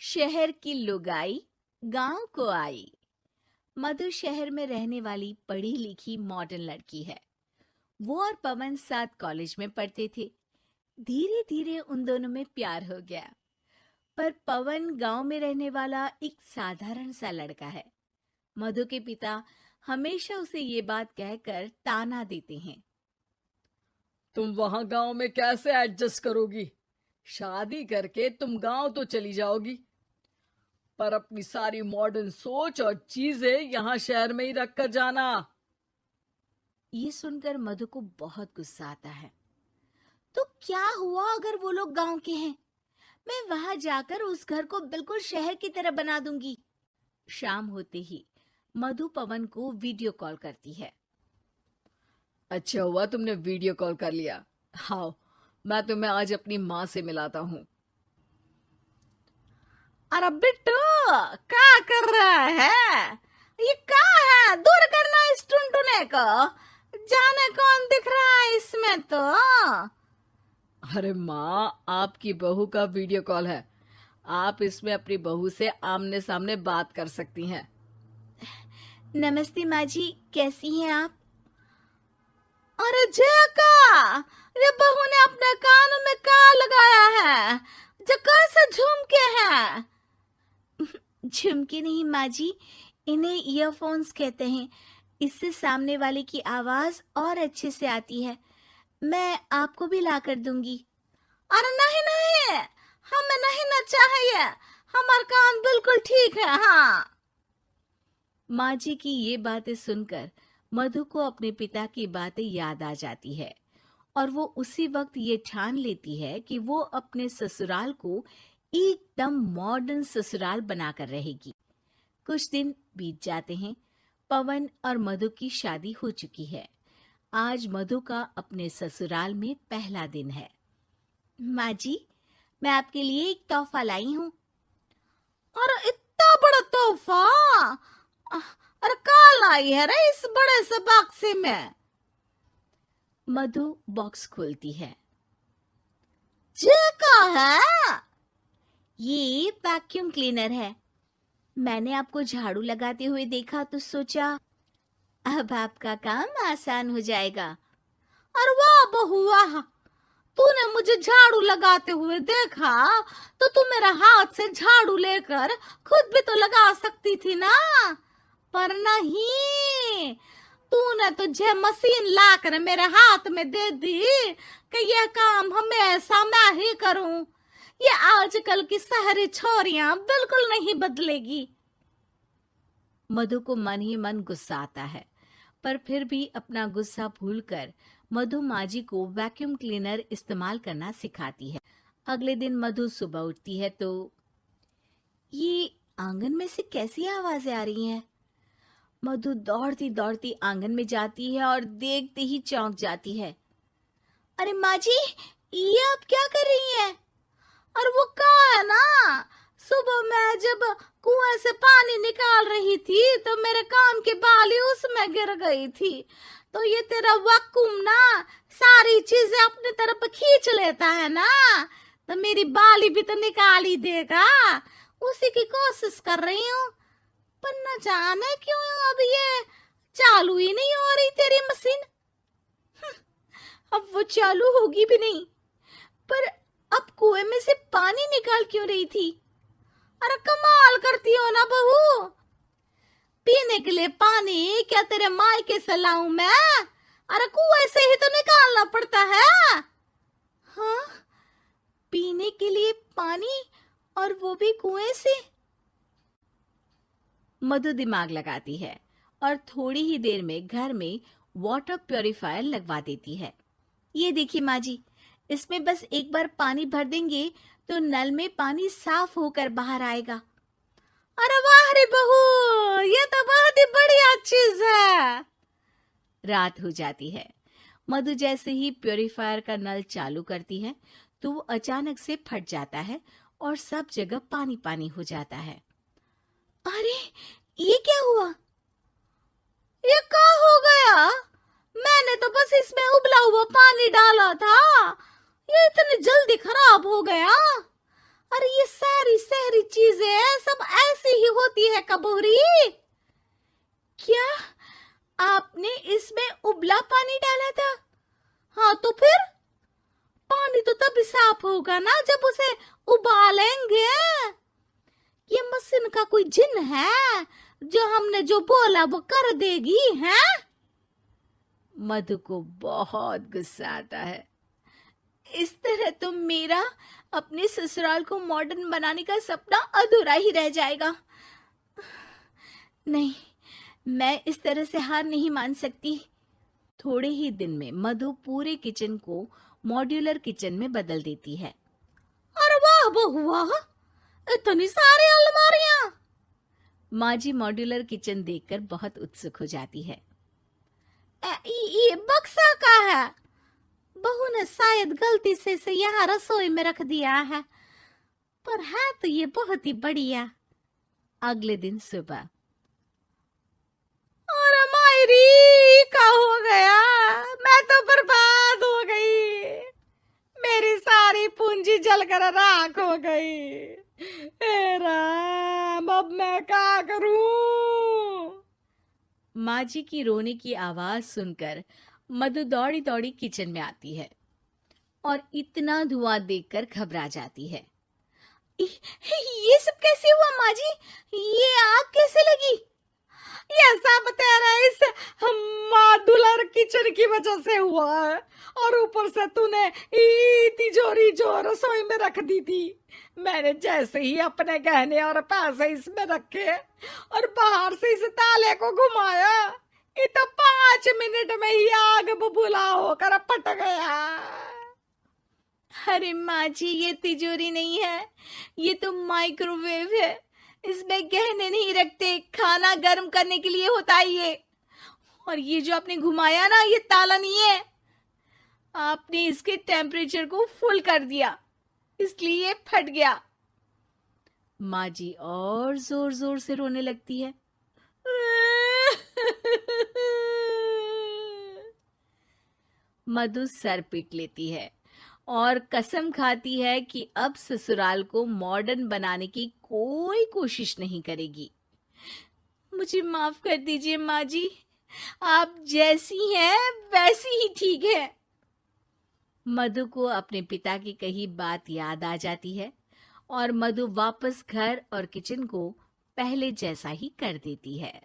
शहर की लुगाई गांव को आई। मधु शहर में रहने वाली पढ़ी लिखी मॉडर्न लड़की है। वो और पवन साथ कॉलेज में पढ़ते थे। धीरे धीरे उन दोनों में प्यार हो गया। पर पवन गांव में रहने वाला एक साधारण सा लड़का है। मधु के पिता हमेशा उसे ये बात कहकर ताना देते हैं। तुम वहां गांव में कैसे एडजस्ट करोगी? शादी करके तुम गांव तो चली जाओगी, पर अपनी सारी मॉडर्न सोच और चीजें यहाँ शहर में ही रख कर जाना। ये सुनकर मधु को बहुत गुस्सा आता है। तो क्या हुआ अगर वो लोग गांव के हैं? मैं वहां जाकर उस घर को बिल्कुल शहर की तरह बना दूंगी। शाम होते ही मधु पवन को वीडियो कॉल करती है। अच्छा हुआ तुमने वीडियो कॉल कर लिया। हाँ, मैं तुम्हें आज अपनी माँ से मिलाता हूँ। अरे बिट्टू, क्या कर रहा है? ये क्या है? दूर करना इस टुनटुने को। जाने कौन दिख रहा है इसमें तो। अरे माँ, आपकी बहू का वीडियो कॉल है। आप इसमें अपनी बहू से आमने सामने बात कर सकती हैं। नमस्ते माँ जी, कैसी हैं आप? अरे जका, ये बहू ने अपने कानों में क्या लगाया है? जका से झुमके हैं। झुमके नहीं माँ जी, इन्हें ईयरफोन्स कहते हैं। इससे सामने वाले की आवाज और अच्छे से आती है। मैं आपको भी ला कर दूंगी। अरे नहीं नहीं, हमें नहीं ना चाहिए। हमारा कान बिल्कुल ठीक है। हाँ। माँ जी की ये बातें सुनकर मधु को अपने पिता की बातें याद आ जाती है और वो उसी वक्त ये ठान लेती है कि वो अपने ससुराल को एकदम मॉडर्न ससुराल बनाकर रहेगी। कुछ दिन बीत जाते हैं। पवन और मधु की शादी हो चुकी है। आज मधु का अपने ससुराल में पहला दिन है। माँ जी, मैं आपके लिए एक तोहफा लाई हूँ। अरे इतना बड़ा तोहफा! अरे क्या लाई है रे इस बड़े से बक्से में? मधु बॉक्स खोलती है। ये क्या है? ये वैक्यूम क्लीनर है। मैंने आपको झाड़ू लगाते हुए देखा तो सोचा अब आपका काम आसान हो जाएगा। अरे वाह बहू वाह! तूने मुझे झाड़ू लगाते हुए देखा तो तू मेरा हाथ से झाड़ू लेकर खुद भी तो लगा सकती थी ना। पर नहीं, तूने तुझे मशीन लाकर मेरे हाथ में दे दी कि यह काम हमेशा मैं ही करूं। ये आजकल की शहरी छोरियां बिल्कुल नहीं बदलेगी। मधु को मन ही मन गुस्सा आता है, पर फिर भी अपना गुस्सा भूलकर मधु माजी को वैक्यूम क्लीनर इस्तेमाल करना सिखाती है। अगले दिन मधु सुबह उठती है तो ये आंगन में से कैसी आवाजें आ रही हैं? मधु दौड़ती दौड़ती आंगन में जाती है और देखते ही चौंक जाती है। अरे माँ जी, ये आप क्या कर रही हैं? और वो कहा है ना, सुबह मैं जब कुएं से पानी निकाल रही थी तो मेरे कान की बाली उसमें गिर गई थी। तो ये तेरा वैक्यूम ना सारी चीजें अपनी तरफ खींच लेता है ना, तो मेरी बाली भी तो निकाल ही देगा। उसी की कोशिश कर रही हूँ, पर न जाने क्यों अब ये चालू ही नहीं हो रही तेरी मशीन। अब वो चालू होगी भी नहीं। पर अब कुएं में से पानी निकाल क्यों रही थी? अरे कमाल करती हो ना बहू। पीने के लिए पानी क्या तेरे मायके से लाऊं मैं? अरे कुएं से ही तो निकालना पड़ता है। हाँ, पीने के लिए पानी, और वो भी कुएं से। मधु दिमाग लगाती है और थोड़ी ही देर में घर में वाटर प्यूरिफायर लगवा देती है। ये देखिए माँ जी, इसमें बस एक बार पानी भर देंगे तो नल में पानी साफ होकर बाहर आएगा। अरे वाह रे बहू, ये तो बहुत ही बढ़िया चीज है। रात हो जाती है। मधु जैसे ही प्यूरिफायर का नल चालू करती है तो वो अचानक से फट जाता है और सब जगह पानी पानी हो जाता है। अरे ये क्या हुआ? ये क्या हो गया? मैंने तो बस इसमें उबला हुआ पानी डाला था, ये इतनी जल्दी खराब हो गया। अरे ये सारी सारी चीजें सब ऐसी ही होती है कबूरी। क्या आपने इसमें उबला पानी डाला था? हाँ तो फिर पानी तो तभी साफ होगा ना जब उसे उबालेंगे। ये मशीन का कोई जिन है जो हमने जो बोला वो कर देगी है? मधु को बहुत गुस्सा आता है। इस तरह तो मेरा अपने ससुराल को मॉडर्न बनाने का सपना अधूरा ही रह जाएगा। नहीं, मैं इस तरह से हार नहीं मान सकती। थोड़े ही दिन में मधु पूरे किचन को मॉड्यूलर किचन में बदल देती है। अरे वाह बहुआ, इतनी सारी अलमारियां! माँ जी मॉड्यूलर किचन देखकर बहुत उत्सुक हो जाती है। ये बक्सा का है। बहू ने शायद गलती से इसे यहाँ रसोई में रख दिया है, पर है तो ये बहुत ही बढ़िया। अगले दिन सुबह, अरे मायरी क्या हो गया? मैं तो बर्बाद हो गई। मेरी सारी पूंजी जलकर राख हो गई। हे राम, अब मैं क्या करूं? माँ जी की रोने की आवाज सुनकर मधु दौड़ी दौड़ी किचन में आती है और इतना धुआं देखकर घबरा जाती है। ये सब कैसे हुआ माँ जी? ये आग कैसे लगी? ये सब तेरा इस मॉड्यूलर किचन की वजह से हुआ है, और ऊपर से तूने तिजोरी जो रसोई में रख दी थी, मैंने जैसे ही अपने गहने और पैसे इसमें रखे और बाहर से इस ताले को घुमाया, ये तो 5 मिनट में ही आग बबूला होकर फट गया। अरे माँ जी, ये तिजोरी नहीं है, ये तो माइक्रोवेव है। इसमें गहने नहीं रखते, खाना गर्म करने के लिए होता है ये। और ये जो आपने घुमाया ना, ये ताला नहीं है, आपने इसके टेम्परेचर को फुल कर दिया, इसलिए ये फट गया। माँ जी और जोर जोर से रोने लगती है। मधु सर पीट लेती है और कसम खाती है कि अब ससुराल को मॉडर्न बनाने की कोई कोशिश नहीं करेगी। मुझे माफ कर दीजिए माँ जी, आप जैसी हैं वैसी ही ठीक है। मधु को अपने पिता की कही बात याद आ जाती है और मधु वापस घर और किचन को पहले जैसा ही कर देती है।